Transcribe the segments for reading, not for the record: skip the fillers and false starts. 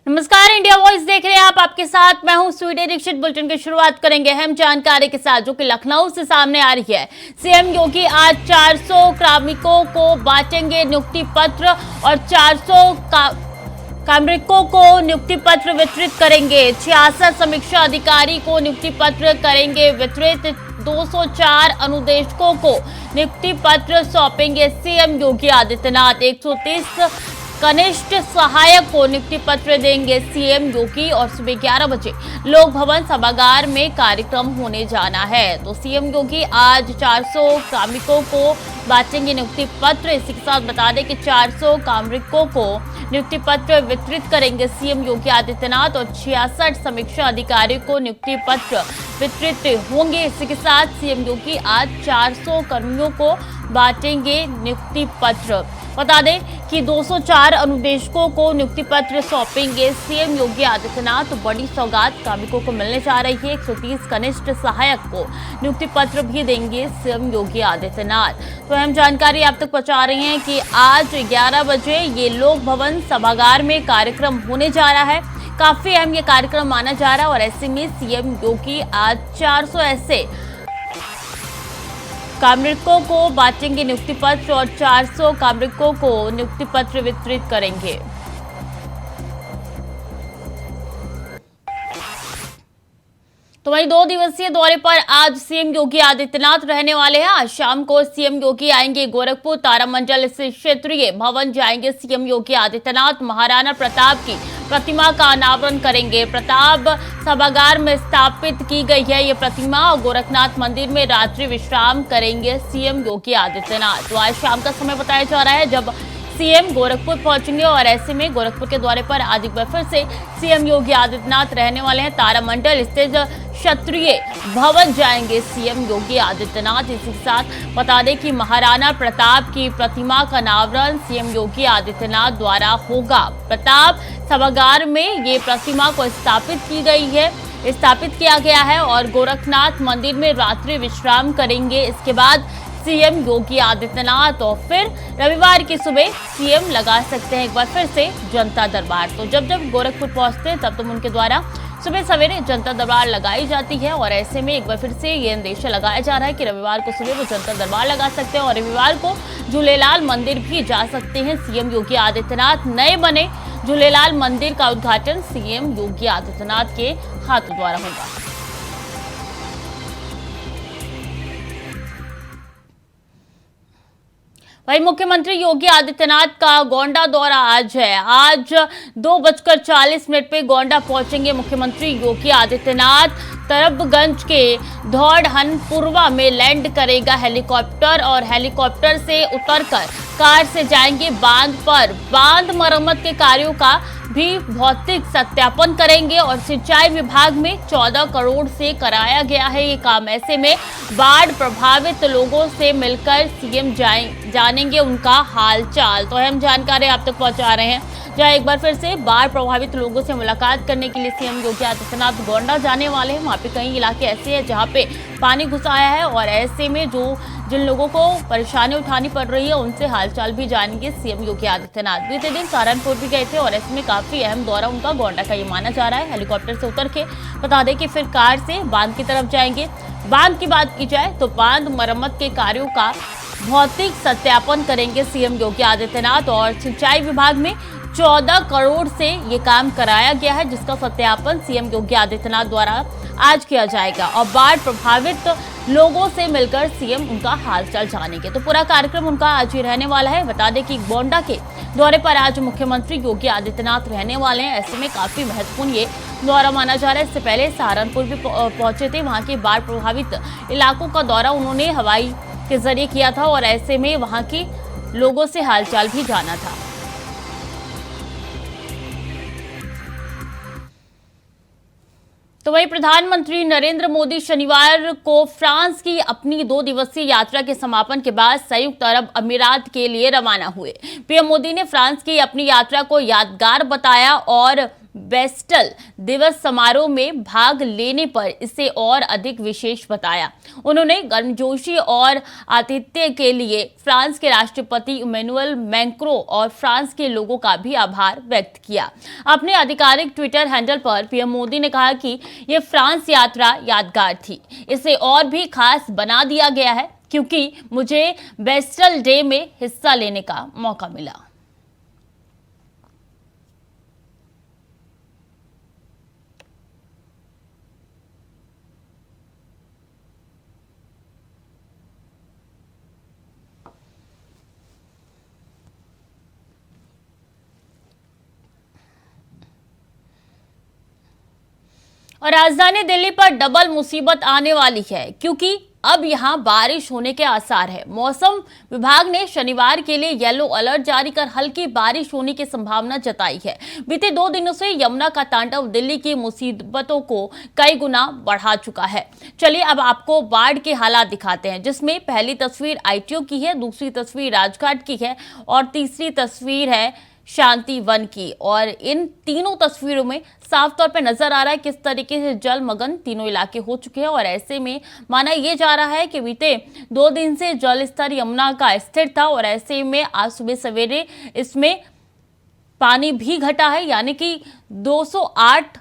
नमस्कार, India voice देख रहे हैं आप। आपके साथ मैं हूं स्वीटी दीक्षित। बुलेटिन की शुरुआत करेंगे अहम जानकारी के साथ जो कि लखनऊ से सामने आ रही है। सीएम योगी आज 400 कार्मिकों को बांटेंगे नियुक्ति पत्र और 400 कार्मिकों को नियुक्ति पत्र वितरित करेंगे। 66 समीक्षा अधिकारी को नियुक्ति पत्र करेंगे वितरित। 204 अनुदेशकों को नियुक्ति पत्र सौंपेंगे सीएम योगी आदित्यनाथ। 130 कनिष्ठ सहायक को नियुक्ति पत्र देंगे सीएम योगी और सुबह 11 बजे लोक भवन सभागार में कार्यक्रम होने जाना है। तो सीएम योगी आज 400 कार्मिकों को बांटेंगे नियुक्ति पत्र। इसी के साथ बता दें कि 400 कार्मिकों को नियुक्ति पत्र वितरित करेंगे सीएम योगी आदित्यनाथ और 66 समीक्षा अधिकारियों को नियुक्ति पत्र वितरित होंगे। इसी के साथ सीएम योगी आज 400 कर्मियों को बांटेंगे नियुक्ति पत्र। बता दें कि 204 अनुदेशकों को नियुक्ति पत्र सौंपेंगे सीएम योगी आदित्यनाथ। बड़ी सौगात कार्मिकों को मिलने जा रही है। 130 कनिष्ठ सहायक को नियुक्ति पत्र भी देंगे सीएम योगी आदित्यनाथ। तो अहम जानकारी आप तक पहुंचा रही हैं कि आज 11 बजे ये लोक भवन सभागार में कार्यक्रम होने जा रहा है। काफी अहम ये कार्यक्रम माना जा रहा है और ऐसे में सीएम योगी आज 400 ऐसे कार्मिकों को बांटेंगे नियुक्ति पत्र और 400 कार्मिकों को नियुक्ति पत्र वितरित करेंगे। तो वहीं 2 दिवसीय दौरे पर आज सीएम योगी आदित्यनाथ रहने वाले हैं। आज शाम को सीएम योगी आएंगे गोरखपुर तारामंडल स्थित क्षेत्रीय भवन जाएंगे सीएम योगी आदित्यनाथ। महाराणा प्रताप की प्रतिमा का अनावरण करेंगे। प्रताप सभागार में स्थापित की गई है ये प्रतिमा और गोरखनाथ मंदिर में रात्रि विश्राम करेंगे सीएम योगी आदित्यनाथ। तो आज शाम का समय बताया जा रहा है जब सीएम गोरखपुर पहुंचेंगे और ऐसे में गोरखपुर के दौरे पर आज एक बार फिर से सीएम योगी आदित्यनाथ रहने वाले हैं। तारामंडल स्थित क्षत्रिय भवन जाएंगे सीएम योगी आदित्यनाथ। इसी के साथ बता दें कि महाराणा प्रताप की प्रतिमा का अनावरण सीएम योगी आदित्यनाथ द्वारा होगा। प्रताप सभागार में ये प्रतिमा को स्थापित किया गया है और गोरखनाथ मंदिर में रात्रि विश्राम करेंगे। इसके बाद सीएम योगी आदित्यनाथ और फिर रविवार की सुबह सीएम लगा सकते हैं एक बार फिर से जनता दरबार। तो जब गोरखपुर पहुंचते हैं तब उनके द्वारा सुबह सवेरे जनता दरबार लगाई जाती है और ऐसे में एक बार फिर से ये अंदेशा लगाया जा रहा है कि रविवार को सुबह वो जनता दरबार लगा सकते हैं और रविवार को झूलेलाल मंदिर भी जा सकते हैं सीएम योगी आदित्यनाथ। नए बने झूलेलाल मंदिर का उद्घाटन सीएम योगी आदित्यनाथ के हाथों द्वारा होगा। वहीं मुख्यमंत्री योगी आदित्यनाथ का गोंडा दौरा आज है। आज 2:40 पे गोंडा पहुंचेंगे मुख्यमंत्री योगी आदित्यनाथ। तरबगंज के धौड़हनपुरवा में लैंड करेगा हेलीकॉप्टर और हेलीकॉप्टर से उतरकर कार से जाएंगे बांध पर। बांध मरम्मत के कार्यों का भी भौतिक सत्यापन करेंगे और सिंचाई विभाग में 14 करोड़ से कराया गया है ये काम। ऐसे में बाढ़ प्रभावित लोगों से मिलकर सीएम जानेंगे उनका हालचाल। तो अहम जानकारी आप तक पहुंचा रहे हैं जहां एक बार फिर से बाढ़ प्रभावित लोगों से मुलाकात करने के लिए सीएम योगी आदित्यनाथ गोंडा जाने वाले हैं। वहां पे कई इलाके ऐसे हैं जहां पे पानी घुस आया है और ऐसे में जिन लोगों को परेशानी उठानी पड़ रही है उनसे हालचाल भी जानेंगे सीएम योगी आदित्यनाथ। बीते दिन सहारनपुर भी गए थे और ऐसे में काफी अहम दौरा उनका गोंडा का ये माना जा रहा है। हेलीकॉप्टर से उतर के बता दें कि फिर कार से बांध की तरफ जाएंगे। बांध की बात की जाए तो बांध मरम्मत के कार्यों का भौतिक सत्यापन करेंगे सीएम योगी आदित्यनाथ और सिंचाई विभाग में 14 करोड़ से ये काम कराया गया है जिसका सत्यापन सीएम योगी आदित्यनाथ द्वारा आज किया जाएगा और बाढ़ प्रभावित लोगों से मिलकर सीएम उनका हालचाल जानेंगे। तो पूरा कार्यक्रम उनका आज ही रहने वाला है। बता दें कि गोंडा के दौरे पर आज मुख्यमंत्री योगी आदित्यनाथ रहने वाले हैं। ऐसे में काफी महत्वपूर्ण ये दौरा माना जा रहा है। इससे पहले सहारनपुर भी पहुंचे थे। वहां के बाढ़ प्रभावित इलाकों का दौरा उन्होंने हवाई के जरिए किया था और ऐसे में वहां के लोगों से हालचाल भी जाना था। तो वहीं प्रधानमंत्री नरेंद्र मोदी शनिवार को फ्रांस की अपनी 2 दिवसीय यात्रा के समापन के बाद संयुक्त अरब अमीरात के लिए रवाना हुए। पीएम मोदी ने फ्रांस की अपनी यात्रा को यादगार बताया और बेस्टल दिवस समारोह में भाग लेने पर इसे और अधिक विशेष बताया। उन्होंने गर्मजोशी और आतिथ्य के लिए फ्रांस के राष्ट्रपति इमैनुअल मैक्रों और फ्रांस के लोगों का भी आभार व्यक्त किया। अपने आधिकारिक ट्विटर हैंडल पर पीएम मोदी ने कहा कि यह फ्रांस यात्रा यादगार थी। इसे और भी खास बना दिया गया है क्योंकि मुझे बेस्टल डे में हिस्सा लेने का मौका मिला। और राजधानी दिल्ली पर डबल मुसीबत आने वाली है क्योंकि अब यहां बारिश होने के आसार है। मौसम विभाग ने शनिवार के लिए येलो अलर्ट जारी कर हल्की बारिश होने की संभावना जताई है। बीते 2 दिनों से यमुना का तांडव दिल्ली की मुसीबतों को कई गुना बढ़ा चुका है। चलिए अब आपको बाढ़ के हालात दिखाते हैं, जिसमें पहली तस्वीर आईटीओ की है, दूसरी तस्वीर राजघाट की है और तीसरी तस्वीर है शांति वन की। और इन तीनों तस्वीरों में साफ तौर पर नजर आ रहा है किस तरीके से जलमग्न तीनों इलाके हो चुके हैं। और ऐसे में माना यह जा रहा है कि बीते 2 दिन से जल स्तर यमुना का स्थिर था और ऐसे में आज सुबह सवेरे इसमें पानी भी घटा है, यानी कि 208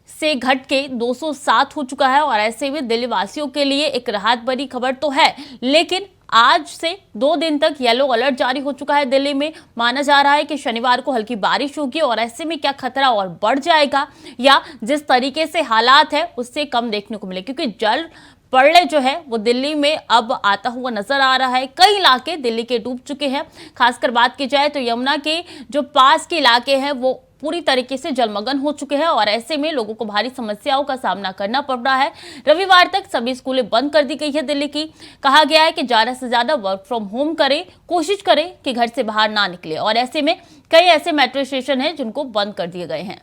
से घट के 207 हो चुका है। और ऐसे में दिल्ली वासियों के लिए एक राहत भरी खबर तो है, लेकिन आज से 2 दिन तक येलो अलर्ट जारी हो चुका है दिल्ली में। माना जा रहा है कि शनिवार को हल्की बारिश होगी और ऐसे में क्या खतरा और बढ़ जाएगा या जिस तरीके से हालात है उससे कम देखने को मिले, क्योंकि जल प्रलय जो है वो दिल्ली में अब आता हुआ नजर आ रहा है। कई इलाके दिल्ली के डूब चुके हैं। खासकर बात की जाए तो यमुना के जो पास के इलाके हैं वो पूरी तरीके से जलमग्न हो चुके हैं और ऐसे में लोगों को भारी समस्याओं का सामना करना पड़ रहा है। रविवार तक सभी स्कूलें बंद कर दी गई है दिल्ली की। कहा गया है कि ज्यादा से ज्यादा वर्क फ्रॉम होम करें, कोशिश करें कि घर से बाहर ना निकले। और ऐसे में कई ऐसे मेट्रो स्टेशन हैं जिनको बंद कर दिए गए हैं।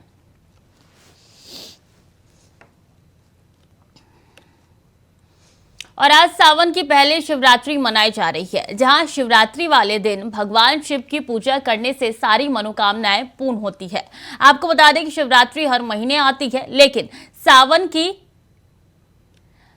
और आज सावन की पहले शिवरात्रि मनाई जा रही है, जहां शिवरात्रि वाले दिन भगवान शिव की पूजा करने से सारी मनोकामनाएं पूर्ण होती है। आपको बता दें कि शिवरात्रि हर महीने आती है, लेकिन सावन की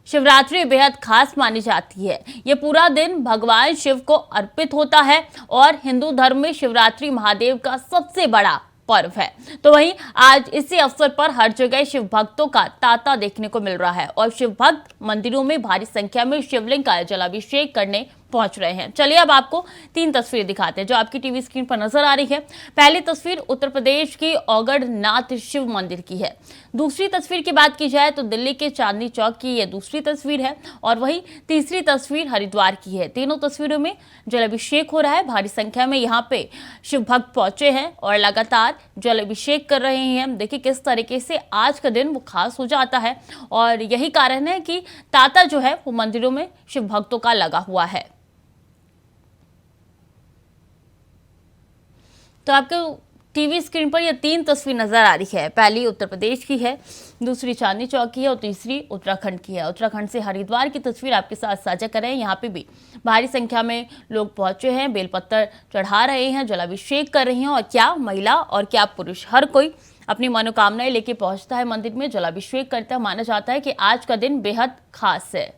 शिवरात्रि बेहद खास मानी जाती है। ये पूरा दिन भगवान शिव को अर्पित होता है और हिंदू धर्म में शिवरात्रि महादेव का सबसे बड़ा पर्व है। तो वहीं आज इसी अवसर पर हर जगह शिव भक्तों का तांता देखने को मिल रहा है और शिव भक्त मंदिरों में भारी संख्या में शिवलिंग का जलाभिषेक करने पहुंच रहे हैं। चलिए अब आपको 3 तस्वीरें दिखाते हैं जो आपकी टीवी स्क्रीन पर नजर आ रही है। पहली तस्वीर उत्तर प्रदेश की औगढ़नाथ शिव मंदिर की है। दूसरी तस्वीर की बात की जाए तो दिल्ली के चांदनी चौक की यह दूसरी तस्वीर है और वही तीसरी तस्वीर हरिद्वार की है। तीनों तस्वीरों में जलाभिषेक हो रहा है। भारी संख्या में यहाँ पे शिव भक्त पहुंचे हैं और लगातार जलाभिषेक कर रहे हैं। देखिए किस तरीके से आज का दिन वो खास हो जाता है और यही कारण है कि तांता जो है वो मंदिरों में शिव भक्तों का लगा हुआ है। तो आपको टीवी स्क्रीन पर ये 3 तस्वीर नजर आ रही है। पहली उत्तर प्रदेश की है, दूसरी चांदनी चौक की है और तीसरी उत्तराखंड की है। उत्तराखंड से हरिद्वार की तस्वीर आपके साथ साझा कर रहे हैं। यहाँ पे भी भारी संख्या में लोग पहुंचे हैं, बेलपत्तर चढ़ा रहे हैं, जलाभिषेक कर रहे हैं। और क्या महिला और क्या पुरुष, हर कोई अपनी मनोकामनाएं लेके पहुंचता है मंदिर में, जलाभिषेक करता है। माना जाता है कि आज का दिन बेहद खास है।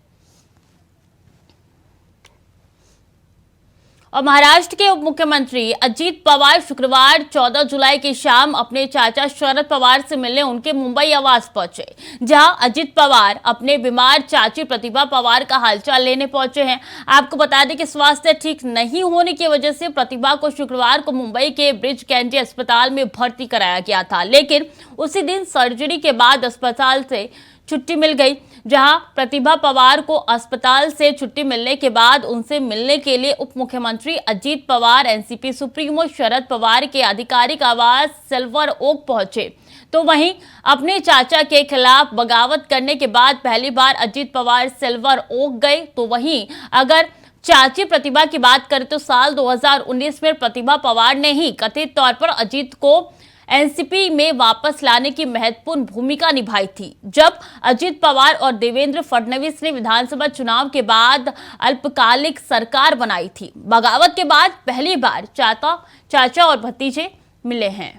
और महाराष्ट्र के उप मुख्यमंत्री अजीत पवार शुक्रवार 14 जुलाई की शाम अपने चाचा शरद पवार से मिलने उनके मुंबई आवास पहुंचे, जहां अजीत पवार अपने बीमार चाची प्रतिभा पवार का हालचाल लेने पहुंचे हैं। आपको बता दें कि स्वास्थ्य ठीक नहीं होने की वजह से प्रतिभा को शुक्रवार को मुंबई के ब्रिज कैंडी अस्पताल में भर्ती कराया गया था, लेकिन उसी दिन सर्जरी के बाद अस्पताल से छुट्टी मिल गई। जहां प्रतिभा पवार को अस्पताल से छुट्टी मिलने के बाद उनसे मिलने के लिए उप मुख्यमंत्री अजीत पवार एनसीपी सुप्रीमो शरद पवार के आधिकारिक आवास सिल्वर ओक पहुंचे। तो वहीं अपने चाचा के खिलाफ बगावत करने के बाद पहली बार अजीत पवार सिल्वर ओक गए। तो वहीं अगर चाची प्रतिभा की बात करें तो साल 2019 में प्रतिभा पवार ने ही कथित तौर पर अजीत को एनसीपी में वापस लाने की महत्वपूर्ण भूमिका निभाई थी, जब अजीत पवार और देवेंद्र फडणवीस ने विधानसभा चुनाव के बाद अल्पकालिक सरकार बनाई थी। बगावत के बाद पहली बार चाचा और भतीजे मिले हैं।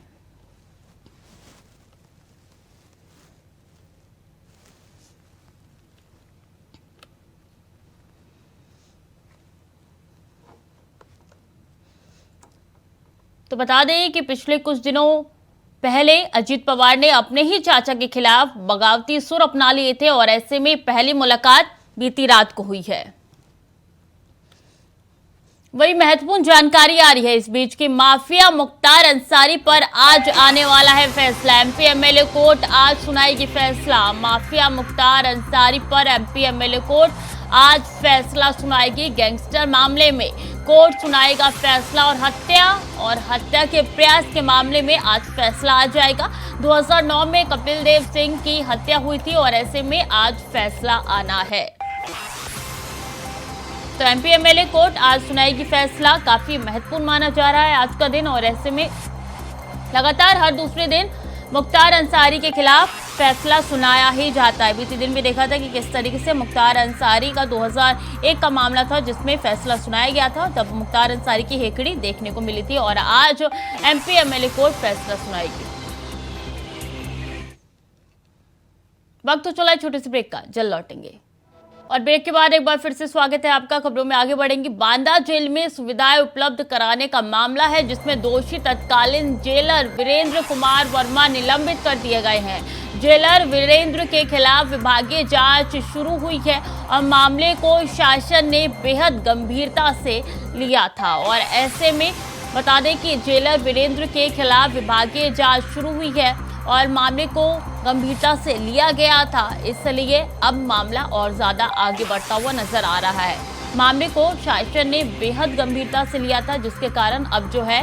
तो बता दें कि पिछले कुछ दिनों पहले अजीत पवार ने अपने ही चाचा के खिलाफ बगावती सुर अपना लिए थे और ऐसे में पहली मुलाकात बीती रात को हुई है। वही महत्वपूर्ण जानकारी आ रही है इस बीच की माफिया मुख्तार अंसारी पर आज आने वाला है फैसला। एमपी एमएलए कोर्ट आज सुनाएगी फैसला। माफिया मुख्तार अंसारी पर एमपी एमएलए कोर्ट आज फैसला सुनाएगी। गैंगस्टर मामले में कोर्ट सुनाएगा फैसला और हत्या के प्रयास के मामले में आज फैसला आ जाएगा। 2009 में कपिल देव सिंह की हत्या हुई थी और ऐसे में आज फैसला आना है। तो एमपी एमएलए कोर्ट आज सुनाएगी फैसला। काफी महत्वपूर्ण माना जा रहा है आज का दिन और ऐसे में लगातार हर दूसरे दिन मुख्तार अंसारी के खिलाफ फैसला सुनाया ही जाता है। बीते दिन भी देखा था कि किस तरीके से मुख्तार अंसारी का 2001 का मामला था जिसमें फैसला सुनाया गया था, तब मुख्तार अंसारी की हेकड़ी देखने को मिली थी और आज एमपी एमएलए कोर्ट फैसला सुनाएगी। वक्त तो चला है छोटे से ब्रेक का, जल्द लौटेंगे। और ब्रेक के बाद एक बार फिर से स्वागत है आपका। खबरों में आगे बढ़ेंगे। बांदा जेल में सुविधाएं उपलब्ध कराने का मामला है जिसमें दोषी तत्कालीन जेलर वीरेंद्र कुमार वर्मा निलंबित कर दिए गए हैं। जेलर वीरेंद्र के खिलाफ विभागीय जांच शुरू हुई है और मामले को शासन ने बेहद गंभीरता से लिया था और ऐसे में बता दें कि जेलर वीरेंद्र के खिलाफ विभागीय जांच शुरू हुई है और मामले को गंभीरता से लिया गया था, इसलिए अब मामला और ज्यादा आगे बढ़ता हुआ नजर आ रहा है। मामले को शासन ने बेहद गंभीरता से लिया था जिसके कारण अब जो है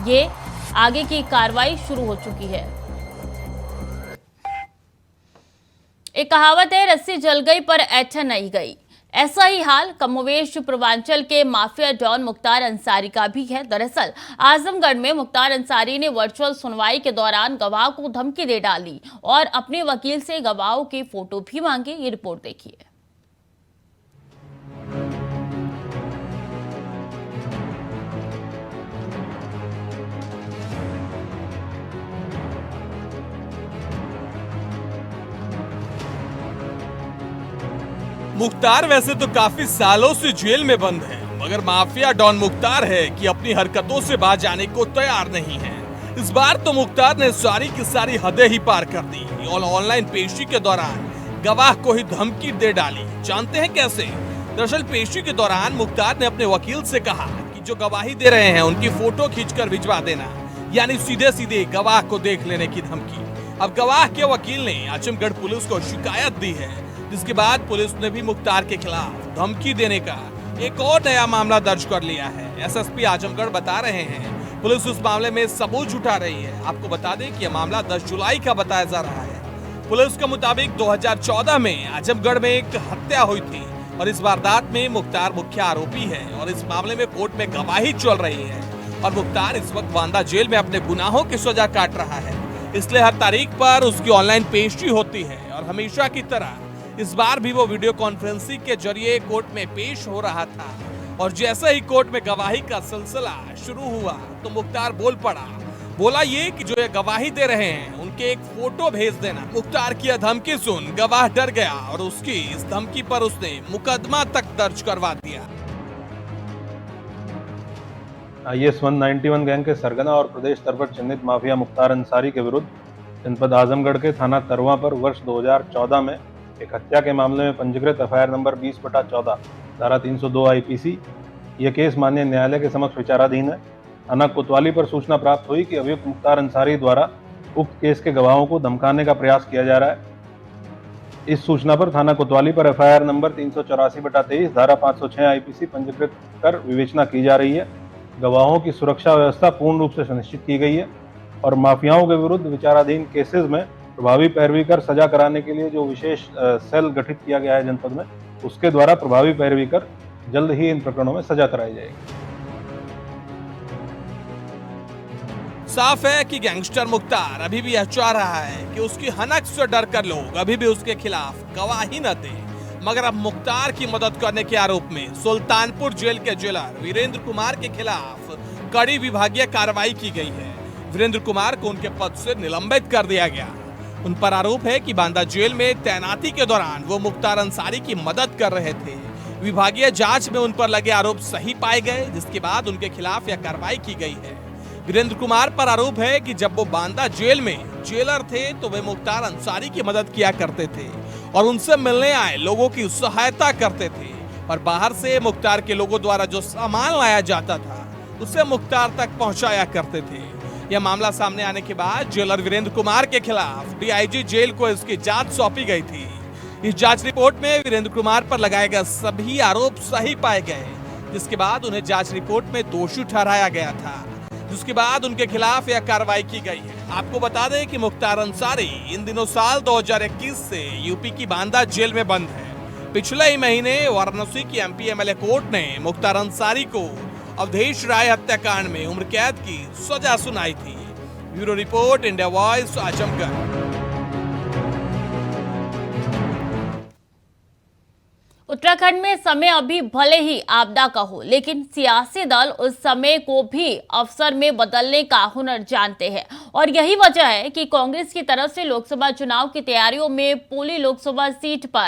ये आगे की कार्रवाई शुरू हो चुकी है। एक कहावत है, रस्सी जल गई पर ऐंठन नहीं गई। ऐसा ही हाल कमोवेश पूर्वांचल के माफिया डॉन मुख्तार अंसारी का भी है। दरअसल आजमगढ़ में मुख्तार अंसारी ने वर्चुअल सुनवाई के दौरान गवाह को धमकी दे डाली और अपने वकील से गवाहों के फोटो भी मांगे। ये रिपोर्ट देखिए। मुख्तार वैसे तो काफी सालों से जेल में बंद है, मगर माफिया डॉन मुख्तार है कि अपनी हरकतों से बाज जाने को तैयार नहीं है। इस बार तो मुख्तार ने सारी की सारी हदें ही पार कर दी और ऑनलाइन पेशी के दौरान गवाह को ही धमकी दे डाली। जानते हैं कैसे? दरअसल पेशी के दौरान मुख्तार ने अपने वकील से कहा कि जो गवाही दे रहे हैं उनकी फोटो खींचकर भिजवा देना, यानी सीधे सीधे गवाह को देख लेने की धमकी। अब गवाह के वकील ने आजमगढ़ पुलिस को शिकायत दी है, जिसके बाद पुलिस ने भी मुख्तार के खिलाफ धमकी देने का एक और नया मामला दर्ज कर लिया है। एसएसपी आजमगढ़ बता रहे हैं पुलिस उस मामले में सबूत जुटा रही है। आपको बता दें कि यह मामला 10 जुलाई का बताया जा रहा है। पुलिस के मुताबिक 2014 में आजमगढ़ में एक हत्या हुई थी और इस वारदात में मुख्तार मुख्य आरोपी है और इस मामले में कोर्ट में गवाही चल रही है और मुख्तार इस वक्त बांदा जेल में अपने गुनाहों की सजा काट रहा है। इसलिए हर तारीख पर उसकी ऑनलाइन पेशी होती है और हमेशा की तरह इस बार भी वो वीडियो कॉन्फ्रेंसिंग के जरिए कोर्ट में पेश हो रहा था और जैसे ही कोर्ट में गवाही का सिलसिला शुरू हुआ तो मुख्तार बोल पड़ा। बोला ये कि जो ये गवाही दे रहे हैं उनके एक फोटो भेज देना। मुख्तार की यह धमकी सुन गवाह डर गया और उसकी इस धमकी पर उसने मुकदमा तक दर्ज करवा दिया। IS 191 गैंग के सरगना और प्रदेश स्तर पर चिन्हित माफिया मुख्तार अंसारी के विरुद्ध जनपद आजमगढ़ के थाना तरवा पर वर्ष 2014 में एक हत्या के मामले में पंजीकृत FIR नंबर 20/14 धारा 302 IPC यह केस माननीय न्यायालय के समक्ष विचाराधीन है। थाना कोतवाली पर सूचना प्राप्त हुई कि अभियुक्त मुख्तार अंसारी द्वारा उक्त केस के गवाहों को धमकाने का प्रयास किया जा रहा है। इस सूचना पर थाना कोतवाली पर FIR नंबर 384/23 धारा 506 IPC पंजीकृत कर विवेचना की जा रही है। गवाहों की सुरक्षा व्यवस्था पूर्ण रूप से सुनिश्चित की गई है और माफियाओं के विरुद्ध विचाराधीन केसेस में प्रभावी पैरवी कर सजा कराने के लिए जो विशेष सेल गठित किया गया है जनपद में, उसके द्वारा प्रभावी पैरवी कर जल्द ही इन प्रकरणों में सजा कराई जाएगी। साफ है कि गैंगस्टर मुख्तार अभी भी यह चाह रहा है कि उसकी हनक से डर कर लोग अभी भी उसके खिलाफ गवाही न दें, मगर अब मुख्तार की मदद करने के आरोप में सुल्तानपुर जेल के जेलर वीरेंद्र कुमार के खिलाफ कड़ी विभागीय कार्रवाई की गई है। वीरेंद्र कुमार को उनके पद से निलंबित कर दिया गया। उन पर आरोप है कि बांदा जेल में तैनाती के दौरान वो मुख्तार अंसारी की मदद कर रहे थे। विभागीय जांच में उन पर लगे आरोप सही पाए गए, जिसके बाद उनके खिलाफ यह कार्रवाई की गई है। वीरेंद्र कुमार पर आरोप है कि जब वो बांदा जेल में जेलर थे तो वे मुख्तार अंसारी की मदद किया करते थे और उनसे मिलने आए लोगों की सहायता करते थे और बाहर से मुख्तार के लोगों द्वारा जो सामान लाया जाता था उसे मुख्तार तक पहुंचाया करते थे। यह मामला सामने आने के बाद जेलर वीरेंद्र कुमार के खिलाफ डीआईजी जेल को इसकी जांच सौंपी गई थी। इस जांच रिपोर्ट में वीरेंद्र कुमार पर लगाए गए सभी आरोप सही पाए गए, जिसके बाद उन्हें जांच रिपोर्ट में दोषी ठहराया गया था, जिसके बाद उनके खिलाफ यह कार्रवाई की गई है। आपको बता दें कि मुख्तार अंसारी इन दिनों साल 2021 से यूपी की बांदा जेल में बंद है। पिछले ही महीने वाराणसी की एमपी एमएलए कोर्ट ने मुख्तार अंसारी को अवधेश राय हत्याकांड में उम्र कैद की सजा सुनाई थी। Bureau report, India voice, Azamgarh. Uttarakhand में समय अभी भले ही आपदा का हो, लेकिन सियासी दल उस समय को भी अवसर में बदलने का हुनर जानते हैं और यही वजह है कि कांग्रेस की तरफ से लोकसभा चुनाव की तैयारियों में पूली लोकसभा सीट पर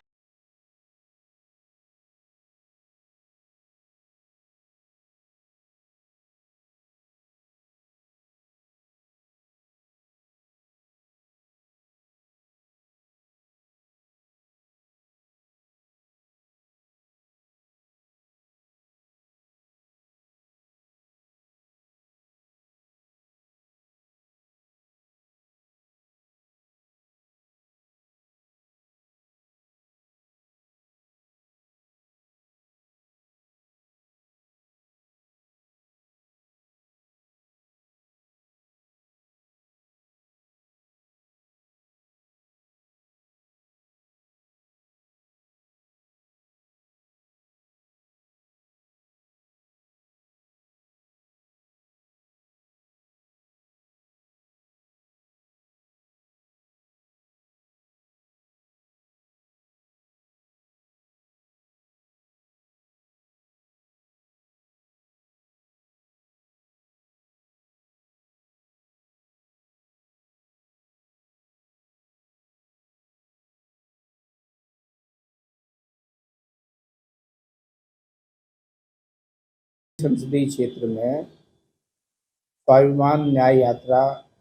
संसदीय क्षेत्र में स्वाभिमान न्याय यात्रा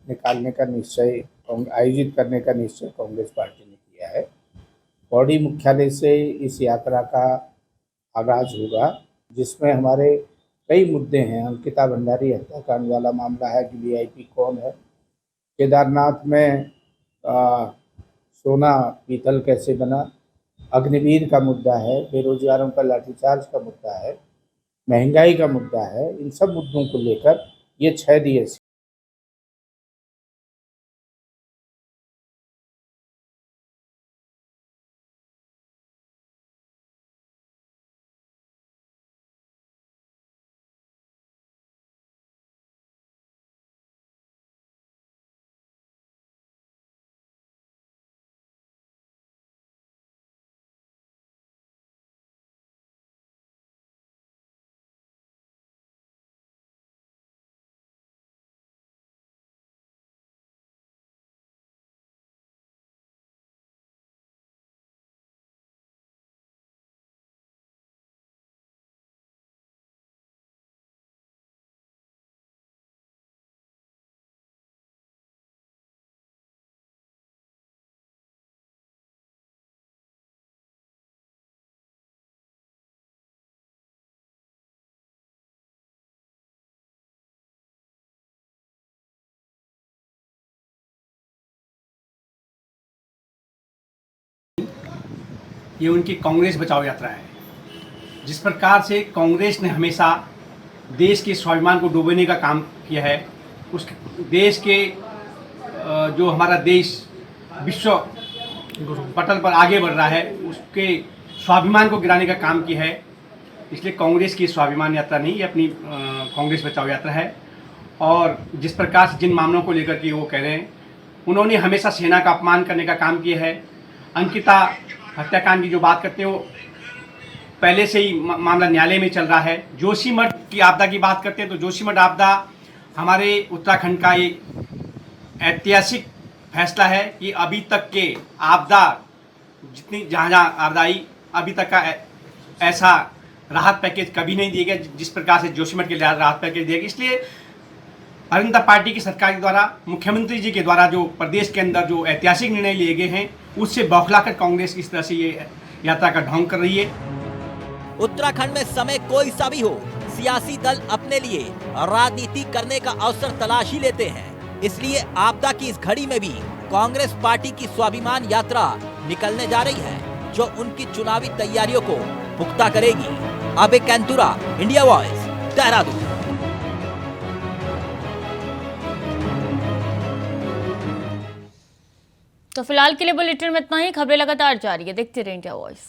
निकालने का निश्चय आयोजित करने का निश्चय कांग्रेस पार्टी ने किया है। पौड़ी मुख्यालय से इस यात्रा का आगाज होगा, जिसमें हमारे कई मुद्दे हैं। अंकिता भंडारी हत्याकांड वाला मामला है कि वीआईपी कौन है, केदारनाथ में सोना पीतल कैसे बना, अग्निवीर का मुद्दा है, बेरोजगारों का लाठीचार्ज का मुद्दा है, महंगाई का मुद्दा है। इन सब मुद्दों को लेकर ये 6 दिवसीय ये उनकी कांग्रेस बचाओ यात्रा है। जिस प्रकार से कांग्रेस ने हमेशा देश के स्वाभिमान को डूबने का काम किया है, उस देश के जो हमारा देश विश्व पटल पर आगे बढ़ रहा है, उसके स्वाभिमान को गिराने का काम किया है। इसलिए कांग्रेस की स्वाभिमान यात्रा नहीं, ये अपनी कांग्रेस बचाओ यात्रा है। और जिस प्रकार से जिन मामलों को लेकर के वो कह रहे हैं, उन्होंने हमेशा सेना का अपमान करने का काम किया है। अंकिता हत्याकांड की जो बात करते हैं वो पहले से ही मामला न्यायालय में चल रहा है। जोशीमठ की आपदा की बात करते हैं तो जोशीमठ आपदा हमारे उत्तराखंड का एक ऐतिहासिक फैसला है कि अभी तक के आपदा जितनी जहाँ आपदा आई, अभी तक का ऐसा राहत पैकेज कभी नहीं दिया गया जिस प्रकार से जोशीमठ के लिए राहत पैकेज दिया गया। इसलिए भारतीय जनता पार्टी की सरकार के द्वारा, मुख्यमंत्री जी के द्वारा जो प्रदेश के अंदर जो ऐतिहासिक निर्णय लिए गए हैं, उससे बौखलाकर कांग्रेस इस तरह से ये यात्रा का ढोंग कर रही है। उत्तराखंड में समय कोई सा भी हो, सियासी दल अपने लिए राजनीति करने का अवसर तलाश ही लेते हैं। इसलिए आपदा की इस घड़ी में भी कांग्रेस पार्टी की स्वाभिमान यात्रा निकलने जा रही है, जो उनकी चुनावी तैयारियों को पुख्ता करेगी। अबे कैंतुरा, इंडिया वॉइस, देहरादून। तो फिलहाल के लिए बुलेटिन में इतना ही। खबरें लगातार जारी है, देखते रहिए इंडिया वॉइस।